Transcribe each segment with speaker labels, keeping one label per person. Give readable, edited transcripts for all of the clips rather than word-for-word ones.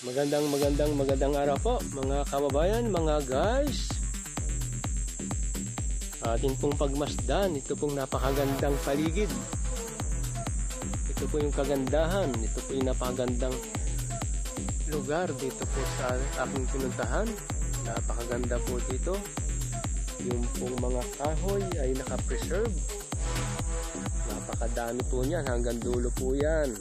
Speaker 1: Magandang araw po mga kababayan, mga guys. Atin pong pagmasdan, ito pong napakagandang paligid. Ito po yung kagandahan, ito po yung napakagandang lugar dito po sa aking pinuntahan. Napakaganda po dito. Yung pong mga kahoy ay nakapreserve. Napakadami po niyan, hanggang dulo po yan.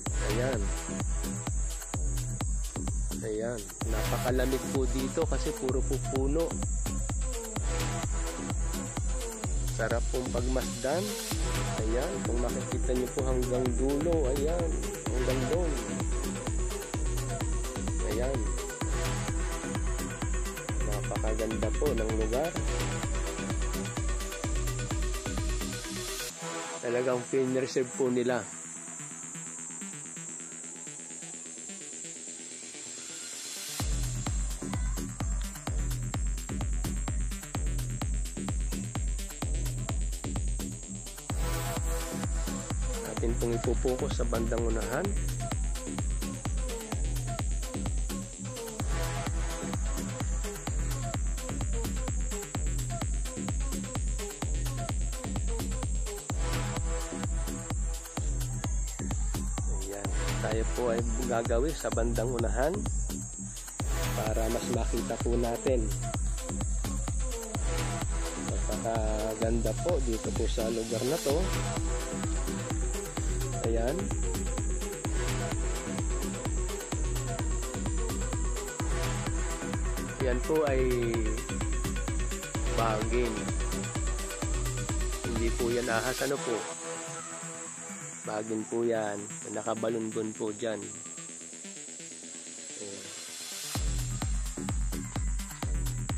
Speaker 1: Ayan, napakalamig po dito kasi puro po puno. Sarap pong pagmasdan. Ayan, kung makikita nyo po hanggang dulo, ayan, hanggang doon. Ayan, napakaganda po ng lugar. Talagang pin-reserve po nila. Atin pong ipopokus sa bandang unahan. Ayan, tayo po ay gagawin sa bandang unahan para mas makita po natin. Napakaganda po dito po sa lugar na to. Ayan. Yan po ay baging. Hindi po yan ahas, ano po. Baging po yan. Nakabalunbon po dyan.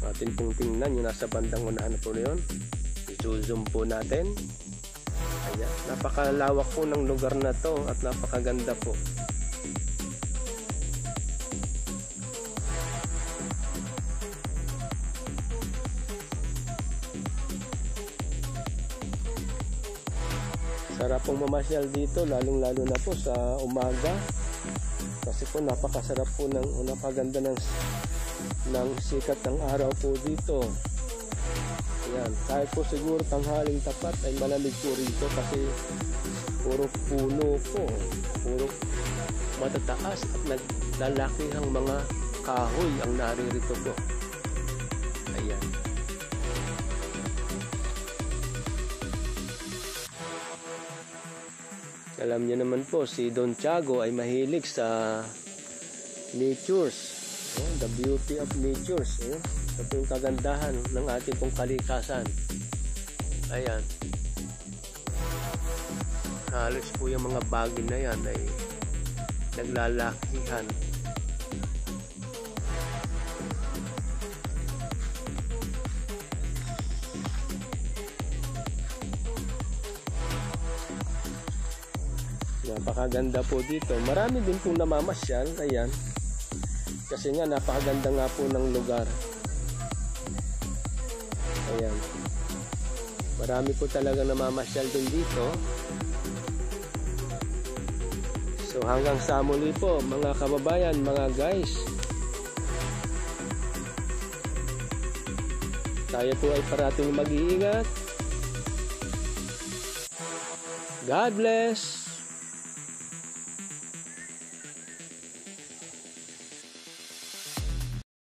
Speaker 1: Atin pong tingnan yung nasa bandang unahan po na yun. I-zoom po natin. Ayan, napakalawak po ng lugar na to at napakaganda po. Sarap pong mamasyal dito, lalong-lalo na po sa umaga. Kasi po napakasarap po napakaganda ng sikat ng araw po dito. Ayan, kahit po siguro tanghaling tapat ay malamig po rito kasi puro puno po, puro matataas at naglalakihang mga kahoy ang naririto po. Ayan. Alam niyo naman po, si Don Tiago ay mahilig sa natures. The beauty of natures. Ito yung kagandahan ng ating pong kalikasan. Ayan. Halos po yung mga bagay na yan ay naglalakihan. Napakaganda po dito. Marami din pong namamasyal. Ayan. Kasi nga napakaganda nga po ng lugar. Ayan. Marami po talaga namamasyal din dito. So hanggang sa muli po mga kababayan, mga guys. Tayo po ay parating mag-iingat. God bless.